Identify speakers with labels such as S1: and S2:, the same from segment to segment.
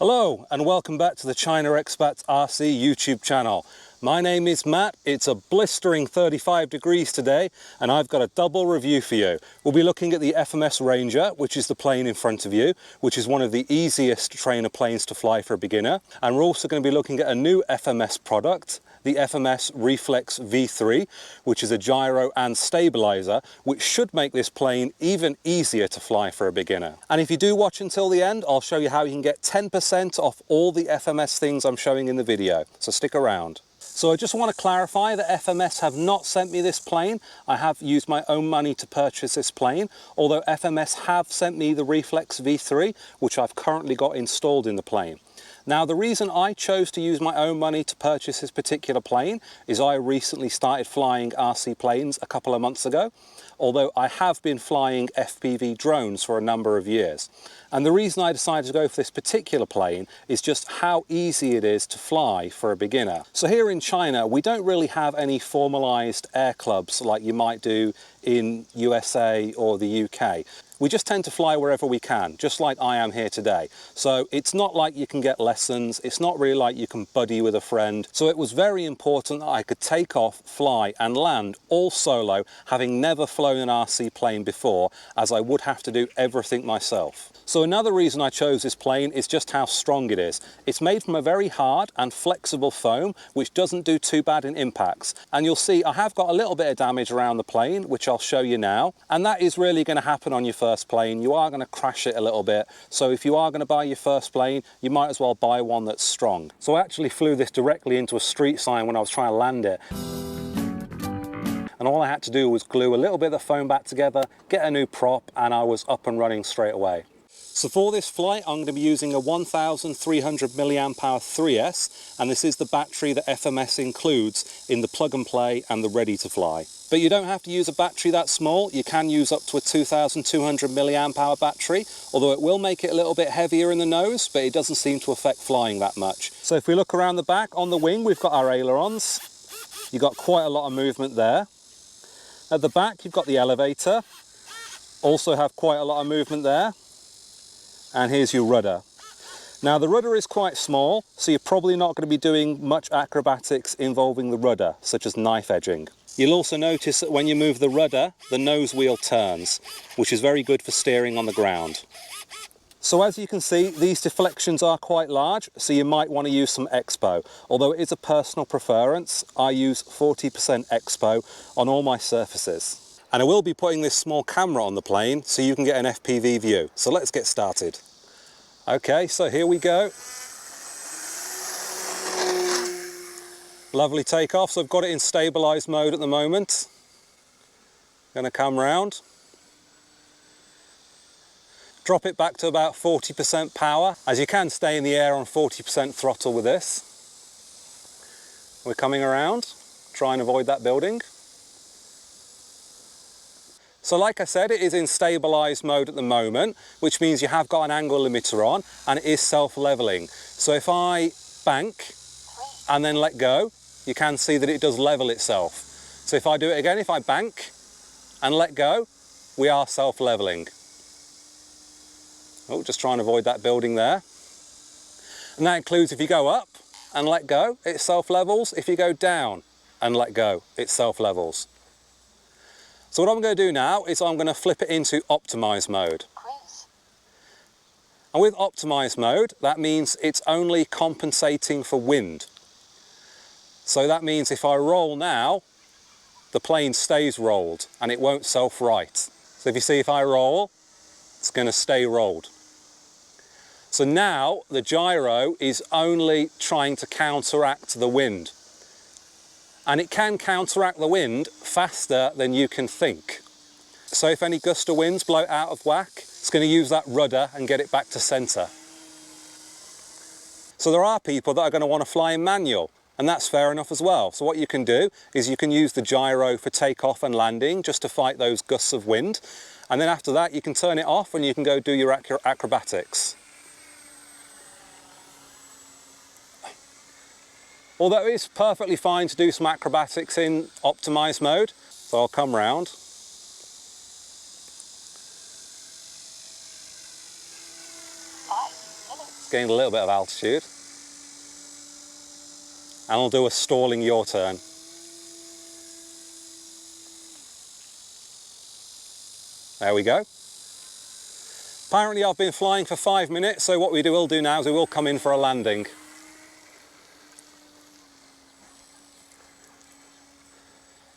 S1: Hello and welcome back to the China Expats RC YouTube channel. My name is Matt. It's a blistering 35 degrees today and I've got a double review for you. We'll be looking at the FMS Ranger, which is the plane in front of you, which is one of the easiest trainer planes to fly for a beginner. And we're also going to be looking at a new FMS product, the FMS Reflex V3, which is a gyro and stabilizer, which should make this plane even easier to fly for a beginner. And if you do watch until the end, I'll show you how you can get 10% off all the FMS things I'm showing in the video. So stick around. So I just want to clarify that FMS have not sent me this plane. I have used my own money to purchase this plane, although FMS have sent me the Reflex V3, which I've currently got installed in the plane. Now, the reason I chose to use my own money to purchase this particular plane is I recently started flying RC planes a couple of months ago, although I have been flying FPV drones for a number of years. And the reason I decided to go for this particular plane is just how easy it is to fly for a beginner. So here in China, we don't really have any formalized air clubs like you might do in USA or the UK. We just tend to fly wherever we can, just like I am here today. So it's not like you can get lessons, it's not really like you can buddy with a friend. So it was very important that I could take off, fly and land all solo, having never flown an RC plane before, as I would have to do everything myself. So another reason I chose this plane is just how strong it is. It's made from a very hard and flexible foam, which doesn't do too bad in impacts. And you'll see I have got a little bit of damage around the plane, which I'll show you now. And that is really going to happen on your first plane. You are going to crash it a little bit. So if you are going to buy your first plane, you might as well buy one that's strong. So I actually flew this directly into a street sign when I was trying to land it. And all I had to do was glue a little bit of the foam back together, get a new prop, and I was up and running straight away. So for this flight, I'm going to be using a 1300 milliamp hour 3S, and this is the battery that FMS includes in the plug and play and the ready to fly. But you don't have to use a battery that small. You can use up to a 2200 milliamp hour battery, although it will make it a little bit heavier in the nose, but it doesn't seem to affect flying that much. So if we look around the back, on the wing, we've got our ailerons. You've got quite a lot of movement there. At the back, you've got the elevator. Also have quite a lot of movement there. And here's your rudder. Now the rudder is quite small, so you're probably not going to be doing much acrobatics involving the rudder, such as knife edging. You'll also notice that when you move the rudder, the nose wheel turns, which is very good for steering on the ground. So as you can see, these deflections are quite large, so you might want to use some expo. Although it is a personal preference, I use 40% expo on all my surfaces. And I will be putting this small camera on the plane so you can get an FPV view. So let's get started. Okay, so here we go. Lovely takeoff. So I've got it in stabilized mode at the moment. Going to come round. Drop it back to about 40% power, as you can stay in the air on 40% throttle with this. We're coming around. Try and avoid that building. So like I said, it is in stabilized mode at the moment, which means you have got an angle limiter on and it is self-leveling. So if I bank and then let go, you can see that it does level itself. So if I do it again, if I bank and let go, we are self-leveling. Oh, just try and avoid that building there. And that includes if you go up and let go, it self-levels. If you go down and let go, it self-levels. So what I'm going to do now is I'm going to flip it into optimize mode. And with optimize mode, that means it's only compensating for wind. So that means if I roll now, the plane stays rolled and it won't self-right. So if you see if I roll, it's going to stay rolled. So now the gyro is only trying to counteract the wind. And it can counteract the wind faster than you can think. So if any gust of winds blow it out of whack, it's going to use that rudder and get it back to center. So there are people that are going to want to fly in manual, and that's fair enough as well. So what you can do is you can use the gyro for takeoff and landing just to fight those gusts of wind. And then after that, you can turn it off and you can go do your acrobatics. Although it's perfectly fine to do some acrobatics in optimized mode. So I'll come round. gained a little bit of altitude. And I'll do a stalling yaw turn. There we go. Apparently I've been flying for 5 minutes, so what we will do now is we will come in for a landing.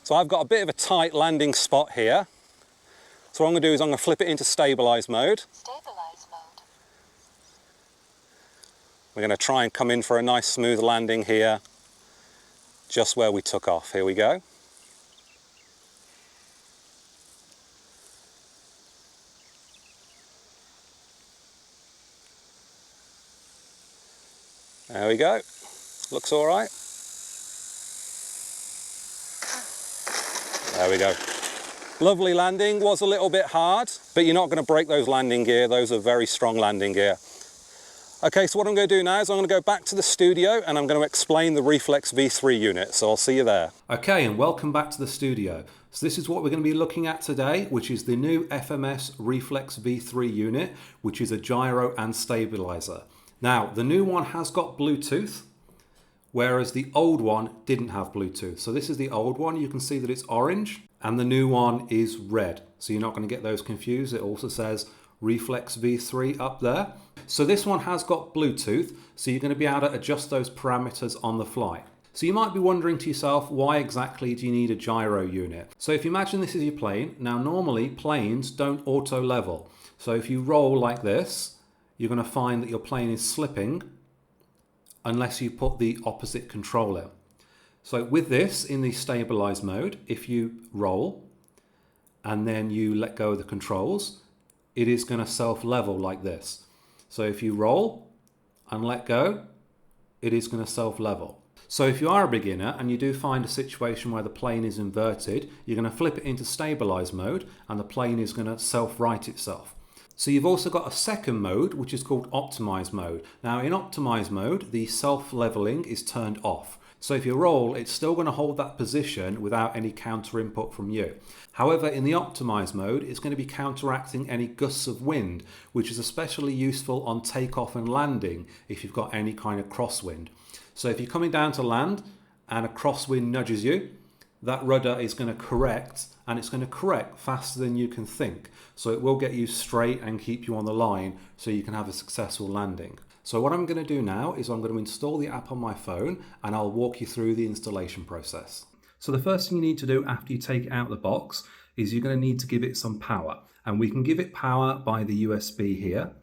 S1: So I've got a bit of a tight landing spot here. So what I'm going to do is I'm going to flip it into stabilise mode. We're going to try and come in for a nice smooth landing here, just where we took off. Here we go. There we go. Looks all right. There we go. Lovely landing. Was a little bit hard, but you're not going to break those landing gear. Those are very strong landing gear. Okay, so what I'm going to do now is I'm going to go back to the studio and I'm going to explain the Reflex V3 unit. So I'll see you there. Okay, and welcome back to the studio. So this is what we're going to be looking at today, which is the new FMS Reflex V3 unit, which is a gyro and stabilizer. Now, the new one has got Bluetooth, whereas the old one didn't have Bluetooth. So this is the old one. You can see that it's orange, and the new one is red. So you're not going to get those confused. It also says Reflex V3 up there. So this one has got Bluetooth, so you're going to be able to adjust those parameters on the fly. So you might be wondering to yourself, why exactly do you need a gyro unit? So if you imagine this is your plane, now normally planes don't auto level. So if you roll like this, you're going to find that your plane is slipping unless you put the opposite control in. So with this, in the stabilize mode, if you roll and then you let go of the controls, it is going to self-level like this. So if you roll and let go, it is going to self-level. So if you are a beginner and you do find a situation where the plane is inverted, you're going to flip it into stabilize mode and the plane is going to self-right itself. So you've also got a second mode, which is called optimize mode. Now in optimize mode, the self-leveling is turned off. So if you roll, it's still going to hold that position without any counter input from you. However, in the optimize mode, it's going to be counteracting any gusts of wind, which is especially useful on takeoff and landing if you've got any kind of crosswind. So if you're coming down to land and a crosswind nudges you, that rudder is going to correct, and it's going to correct faster than you can think. So it will get you straight and keep you on the line so you can have a successful landing. So what I'm going to do now is I'm going to install the app on my phone and I'll walk you through the installation process. So the first thing you need to do after you take it out of the box is you're going to need to give it some power. And we can give it power by the USB here.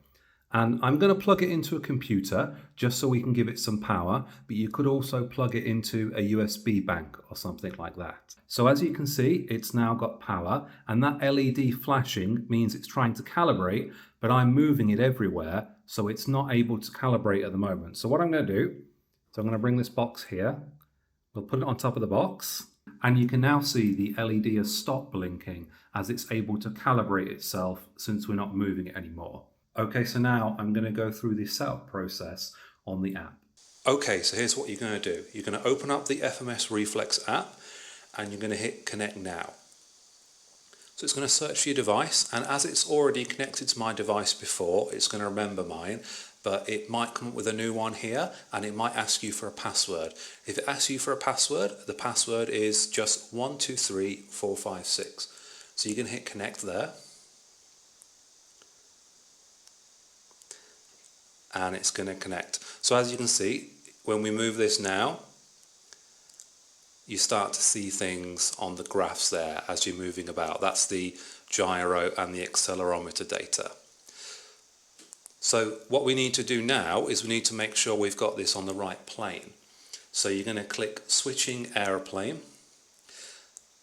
S1: And I'm going to plug it into a computer just so we can give it some power, but you could also plug it into a USB bank or something like that. So as you can see, it's now got power, and that LED flashing means it's trying to calibrate, but I'm moving it everywhere, so it's not able to calibrate at the moment. So what I'm going to do, so I'm going to bring this box here, we'll put it on top of the box, and you can now see the LED has stopped blinking as it's able to calibrate itself since we're not moving it anymore. Okay, so now I'm going to go through the setup process on the app. Okay, so here's what you're going to do. You're going to open up the FMS Reflex app and you're going to hit Connect Now. So it's going to search for your device, and as it's already connected to my device before, it's going to remember mine, but it might come up with a new one here and it might ask you for a password. If it asks you for a password, the password is just 123456. So you can hit Connect there. And it's going to connect. So as you can see, when we move this now, you start to see things on the graphs there as you're moving about. That's the gyro and the accelerometer data. So what we need to do now is we need to make sure we've got this on the right plane. So you're going to click Switching Aeroplane.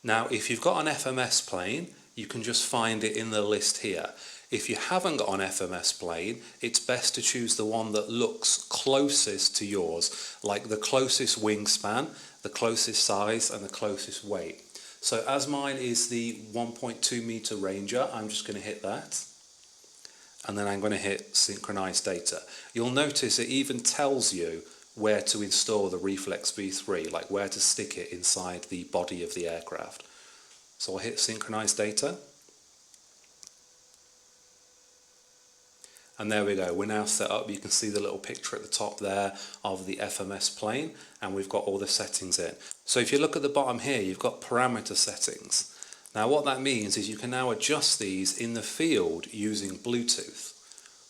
S1: Now if you've got an FMS plane, you can just find it in the list here. If you haven't got an FMS plane, it's best to choose the one that looks closest to yours, like the closest wingspan, the closest size and the closest weight. So as mine is the 1.2 meter Ranger, I'm just going to hit that. And then I'm going to hit Synchronize Data. You'll notice it even tells you where to install the Reflex V3, like where to stick it inside the body of the aircraft. So I'll hit Synchronize Data. And there we go, we're now set up. You can see the little picture at the top there of the FMS plane, and we've got all the settings in. So if you look at the bottom here, you've got parameter settings. Now what that means is you can now adjust these in the field using Bluetooth.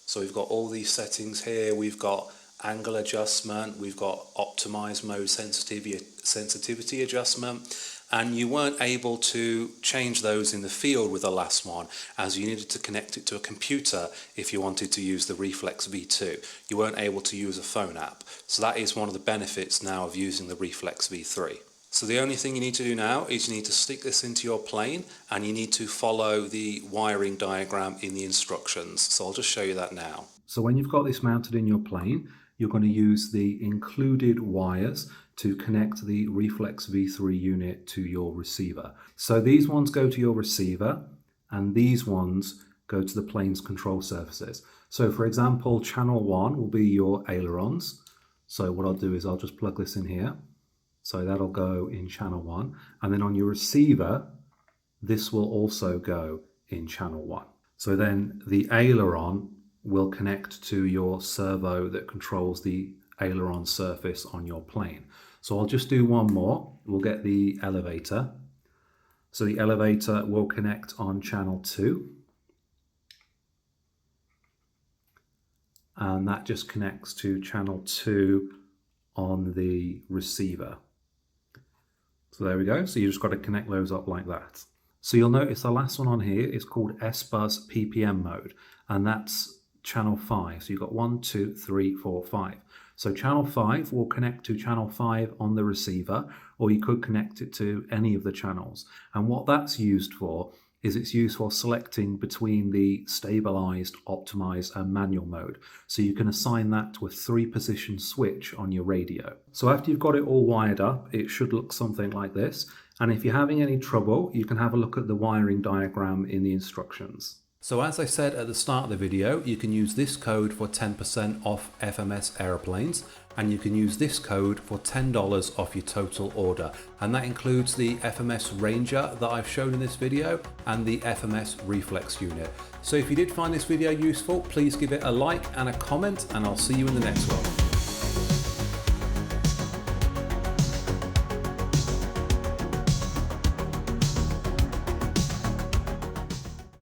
S1: So we've got all these settings here, we've got angle adjustment, we've got optimize mode sensitivity adjustment, and you weren't able to change those in the field with the last one, as you needed to connect it to a computer if you wanted to use the Reflex V2. You weren't able to use a phone app. So that is one of the benefits now of using the Reflex V3. So the only thing you need to do now is you need to stick this into your plane, and you need to follow the wiring diagram in the instructions. So I'll just show you that now. So when you've got this mounted in your plane, you're going to use the included wires to connect the Reflex V3 unit to your receiver. So these ones go to your receiver, and these ones go to the plane's control surfaces. So for example, channel 1 will be your ailerons. So what I'll do is I'll just plug this in here. So that'll go in channel 1. And then on your receiver, this will also go in channel 1. So then the aileron will connect to your servo that controls the aileron surface on your plane. So I'll just do one more. We'll get the elevator. So the elevator will connect on channel 2. And that just connects to channel 2 on the receiver. So there we go. So you just got to connect those up like that. So you'll notice the last one on here is called S-Bus PPM mode, and that's channel 5. So you've got 1, 2, 3, 4, 5. So channel 5 will connect to channel 5 on the receiver, or you could connect it to any of the channels. And what that's used for is it's used for selecting between the stabilized, optimized, and manual mode. So you can assign that to a 3-position switch on your radio. So after you've got it all wired up, it should look something like this. And if you're having any trouble, you can have a look at the wiring diagram in the instructions. So as I said at the start of the video, you can use this code for 10% off FMS aeroplanes, and you can use this code for $10 off your total order. And that includes the FMS Ranger that I've shown in this video and the FMS Reflex unit. So if you did find this video useful, please give it a like and a comment, and I'll see you in the next one.